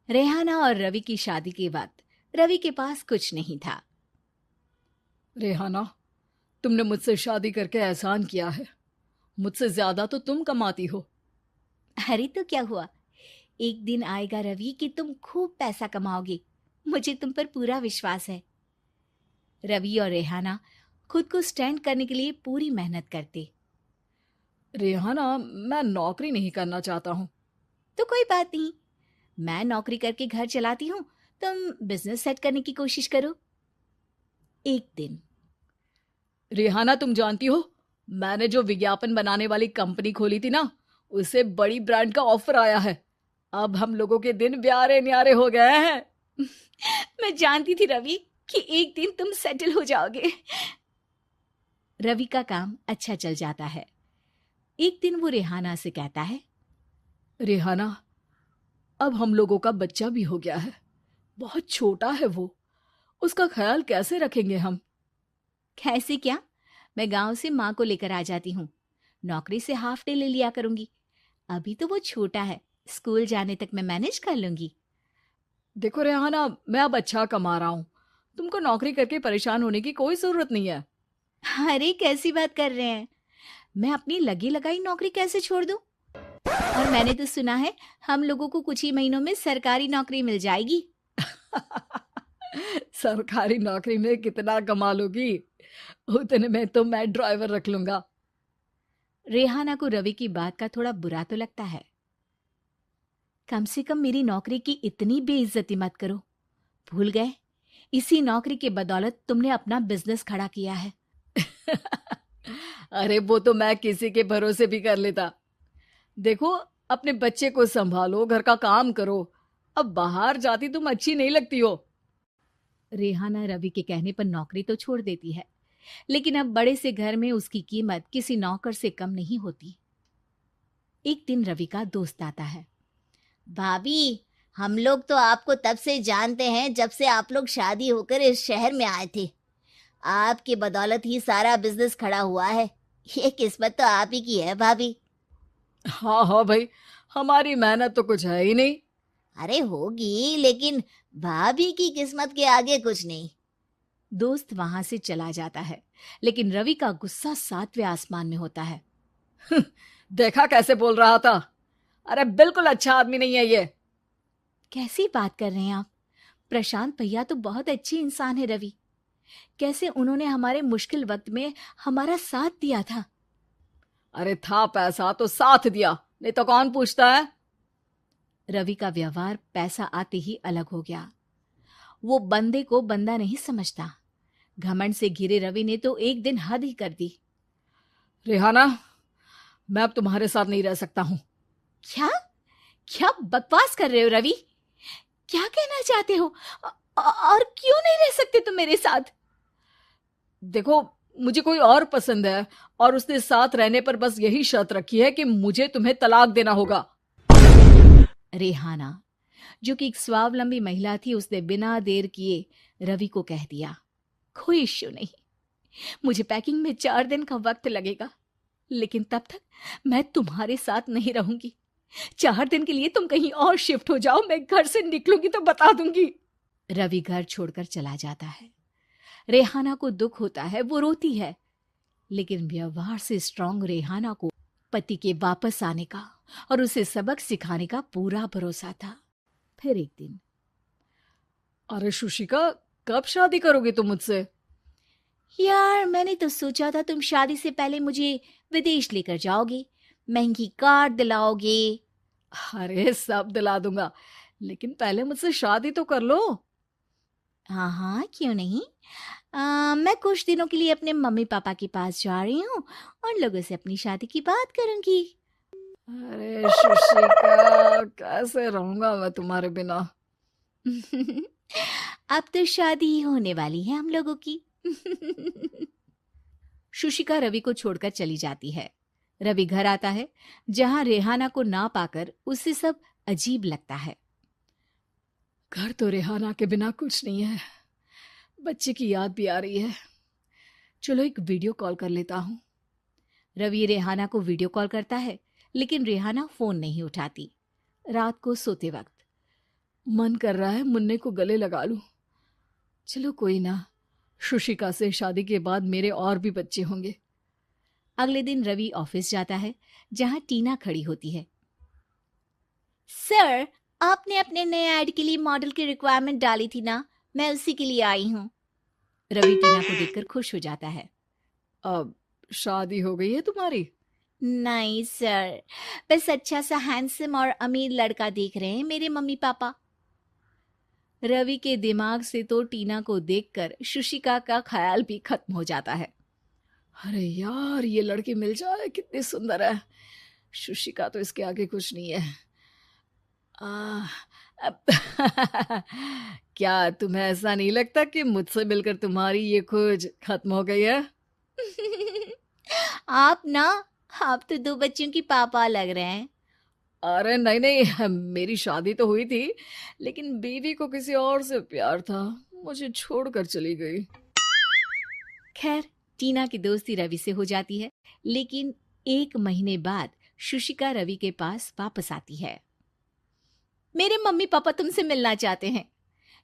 रेहाना और रवि की शादी के वक्त रवि के पास कुछ नहीं था। रेहाना, तुमने मुझसे शादी करके एहसान किया है। मुझसे ज्यादा तो तुम कमाती हो। अरे तो क्या हुआ, एक दिन आएगा रवि कि तुम खूब पैसा कमाओगे। मुझे तुम पर पूरा विश्वास है। रवि और रेहाना खुद को स्टैंड करने के लिए पूरी मेहनत करते। रेहाना, मैं नौकरी नहीं करना चाहता हूँ। तो कोई बात नहीं, मैं नौकरी करके घर चलाती हूँ, तुम बिजनेस सेट करने की कोशिश करो। एक दिन रेहाना, तुम जानती हो, मैंने जो विज्ञापन बनाने वाली कंपनी खोली थी ना, उसे बड़ी ब्रांड का ऑफर आया है। अब हम लोगों के दिन ब्यारे न्यारे हो गए हैं। मैं जानती थी रवि कि एक दिन तुम सेटल हो जाओगे। रवि का काम अच्छा चल जाता है। एक दिन वो रेहाना से कहता है, रेहाना, अब हम लोगों का बच्चा भी हो गया है। बहुत छोटा है वो। उसका ख्याल कैसे रखेंगे हम? कैसे क्या, मैं गांव से माँ को लेकर आ जाती हूँ। नौकरी से हाफ डे ले लिया करूंगी। अभी तो वो छोटा है, स्कूल जाने तक मैं मैनेज कर लूंगी। देखो रेहाना, मैं अब अच्छा कमा रहा हूँ। तुमको नौकरी करके परेशान होने की कोई जरूरत नहीं है। अरे कैसी बात कर रहे हैं, मैं अपनी लगी लगाई नौकरी कैसे छोड़ दूं? और मैंने तो सुना है हम लोगों को कुछ ही महीनों में सरकारी नौकरी मिल जाएगी। सरकारी नौकरी में कितना कमा लोगी? उतने में तो मैं ड्राइवर रख लूंगा। रेहाना को रवि की बात का थोड़ा बुरा तो लगता है। कम से कम मेरी नौकरी की इतनी बेइज्जती मत करो। भूल गए, इसी नौकरी के बदौलत तुमने अपना बिजनेस खड़ा किया है। अरे वो तो मैं किसी के भरोसे भी कर लेता। देखो, अपने बच्चे को संभालो, घर का काम करो। अब बाहर जाती तुम अच्छी नहीं लगती हो। रेहाना रवि के कहने पर नौकरी तो छोड़ देती है, लेकिन अब बड़े से घर में उसकी कीमत किसी नौकर से कम नहीं होती। एक दिन रवि का दोस्त आता है। भाभी, हम लोग तो आपको तब से जानते हैं जब से आप लोग शादी होकर इस शहर में आए थे। आपकी बदौलत ही सारा बिजनेस खड़ा हुआ है। ये किस्मत तो आप ही की है भाभी। हाँ हाँ भाई, हमारी मेहनत तो कुछ है ही नहीं। अरे होगी, लेकिन भाभी की किस्मत के आगे कुछ नहीं। दोस्त वहां से चला जाता है, लेकिन रवि का गुस्सा सातवें आसमान में होता है। देखा कैसे बोल रहा था? अरे बिल्कुल अच्छा आदमी नहीं है ये। कैसी बात कर रहे हैं आप? प्रशांत भैया तो बहुत अच्छे इंसान है रवि। कैसे उन्होंने हमारे मुश्किल वक्त में हमारा साथ दिया था। अरे था पैसा तो साथ दिया, नहीं तो कौन पूछता है? रवि का व्यवहार पैसा आते ही अलग हो गया। वो बंदे को बंदा नहीं समझता। घमंड से घिरे रवि ने तो एक दिन हद ही कर दी। रेहाना, मैं अब तुम्हारे साथ नहीं रह सकता हूँ। क्या क्या बकवास कर रहे हो रवि? क्या कहना चाहते हो? और क्यों नहीं रह सकते तुम मेरे साथ? देखो, मुझे कोई और पसंद है, और उसने साथ रहने पर बस यही शर्त रखी है कि मुझे तुम्हें तलाक देना होगा। रेहाना, जो कि एक स्वावलंबी महिला थी, उसने बिना देर किए रवि को कह दिया, कोई इश्यू नहीं, मुझे पैकिंग में 4 दिन का वक्त लगेगा, लेकिन तब तक मैं तुम्हारे साथ नहीं रहूंगी। 4 दिन के लिए तुम कहीं और शिफ्ट हो जाओ, मैं घर से निकलूंगी तो बता दूंगी। रवि घर छोड़कर चला जाता है। रेहाना को दुख होता है, वो रोती है, लेकिन व्यवहार से स्ट्रांग रेहाना को पति के वापस आने का और उसे सबक सिखाने का पूरा भरोसा था। फिर एक दिन, अरे शुशिका, कब शादी करोगे तुम मुझसे? यार मैंने तो सोचा था तुम शादी से पहले मुझे विदेश लेकर जाओगे, महंगी कार दिलाओगे। अरे सब दिला दूंगा, लेकिन पहले मुझसे शादी तो कर लो। हाँ हाँ, क्यों नहीं। मैं कुछ दिनों के लिए अपने मम्मी पापा के पास जा रही हूँ और लोगों से अपनी शादी की बात करूंगी। अरे शुशिका, कैसे रहूंगा मैं तुम्हारे बिना? अब तो शादी ही होने वाली है हम लोगों की। शुशिका रवि को छोड़कर चली जाती है। रवि घर आता है, जहां रेहाना को ना पाकर उसे सब अजीब लगता है। घर तो रेहाना के बिना कुछ नहीं है। बच्चे की याद भी आ रही है। चलो एक वीडियो कॉल कर लेता हूँ। रवि रेहाना को वीडियो कॉल करता है, लेकिन रेहाना फोन नहीं उठाती। रात को सोते वक्त मन कर रहा है मुन्ने को गले लगा लूं। चलो कोई ना, शुशिका से शादी के बाद मेरे और भी बच्चे होंगे। अगले दिन रवि ऑफिस जाता है जहां टीना खड़ी होती है। सर, आपने अपने नए ऐड के लिए मॉडल की रिक्वायरमेंट डाली थी ना, मैं उसी के लिए आई हूँ। रवि टीना को देखकर खुश हो जाता है। अब शादी हो गई है तुम्हारी? नहीं सर, बस अच्छा सा हैंडसम और अमीर लड़का देख रहे हैं मेरे मम्मी पापा। रवि के दिमाग से तो टीना को देखकर शुशिका का ख्याल भी खत्म हो जाता है। अरे यार, ये लड़की मिल जाए कितनी सुंदर है। शुशिका तो इसके आगे कुछ नहीं है। क्या तुम्हें ऐसा नहीं लगता कि मुझसे मिलकर तुम्हारी ये खोज खत्म हो गई है? आप तो 2 बच्चों की पापा लग रहे हैं। अरे नहीं नहीं, मेरी शादी तो हुई थी, लेकिन बीवी को किसी और से प्यार था, मुझे छोड़कर चली गई। खैर, टीना की दोस्ती रवि से हो जाती है, लेकिन 1 महीने बाद शुशिका रवि के पास वापस आती है। मेरे मम्मी पापा तुमसे मिलना चाहते हैं,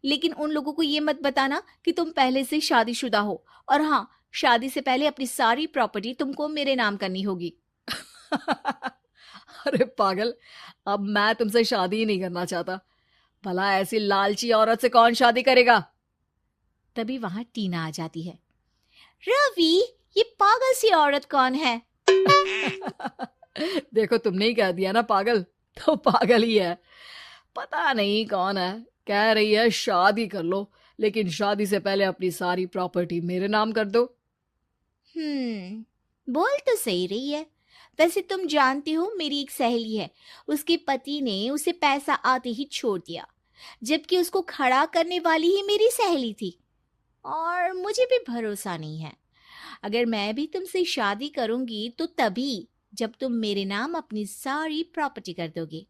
लेकिन उन लोगों को ये मत बताना कि तुम पहले से शादीशुदा हो, और हाँ, शादी से पहले अपनी सारी प्रॉपर्टी तुमको मेरे नाम करनी होगी। अरे पागल, अब मैं तुमसे शादी ही नहीं करना चाहता। भला ऐसी लालची औरत से कौन शादी करेगा? तभी वहां टीना आ जाती है। रवि, ये पागल सी औरत कौन है? देखो, तुमने ही कह दिया ना पागल, तो पागल ही है। पता नहीं कौन है, कह रही है शादी कर लो, लेकिन शादी से पहले अपनी सारी प्रॉपर्टी मेरे नाम कर दो। बोल तो सही रही है। वैसे तुम जानती हो, मेरी एक सहेली है, उसके पति ने उसे पैसा आते ही छोड़ दिया, जबकि उसको खड़ा करने वाली ही मेरी सहेली थी। और मुझे भी भरोसा नहीं है। अगर मैं भी तुमसे शादी करूंगी तो तभी जब तुम मेरे नाम अपनी सारी प्रॉपर्टी कर दोगे।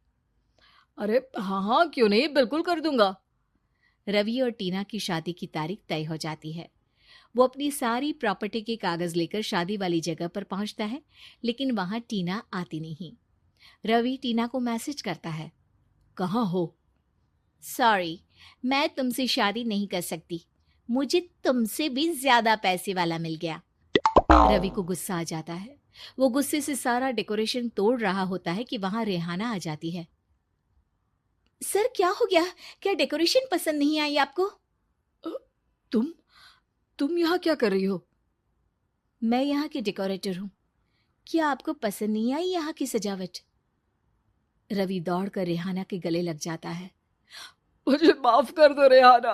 अरे हाँ हाँ, क्यों नहीं, बिल्कुल कर दूंगा। रवि और टीना की शादी की तारीख तय हो जाती है। वो अपनी सारी प्रॉपर्टी के कागज लेकर शादी वाली जगह पर पहुंचता है, लेकिन वहां टीना आती नहीं। रवि टीना को मैसेज करता है, कहाँ हो? सॉरी, मैं तुमसे शादी नहीं कर सकती, मुझे तुमसे भी ज्यादा पैसे वाला मिल गया। रवि को गुस्सा आ जाता है। वो गुस्से से सारा डेकोरेशन तोड़ रहा होता है कि वहां रेहाना आ जाती है। सर, क्या हो गया? क्या डेकोरेशन पसंद नहीं आई आपको? तुम यहाँ क्या कर रही हो? मैं यहाँ की डेकोरेटर हूँ। क्या आपको पसंद नहीं आई यहाँ की सजावट? रवि दौड़कर रेहाना के गले लग जाता है। मुझे माफ कर दो रेहाना।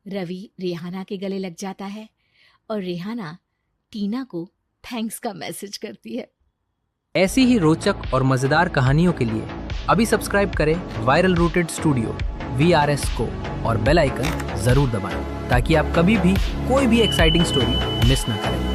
रवि रेहाना के गले लग जाता है और रेहाना टीना को थैंक्स का मैसेज करती है। ऐसी ही रोचक और मजेदार कहानियों के लिए अभी सब्सक्राइब करें वायरल रूटेड स्टूडियो VRS को और बेल आइकन जरूर दबाएं ताकि आप कभी भी कोई भी एक्साइटिंग स्टोरी मिस ना करें।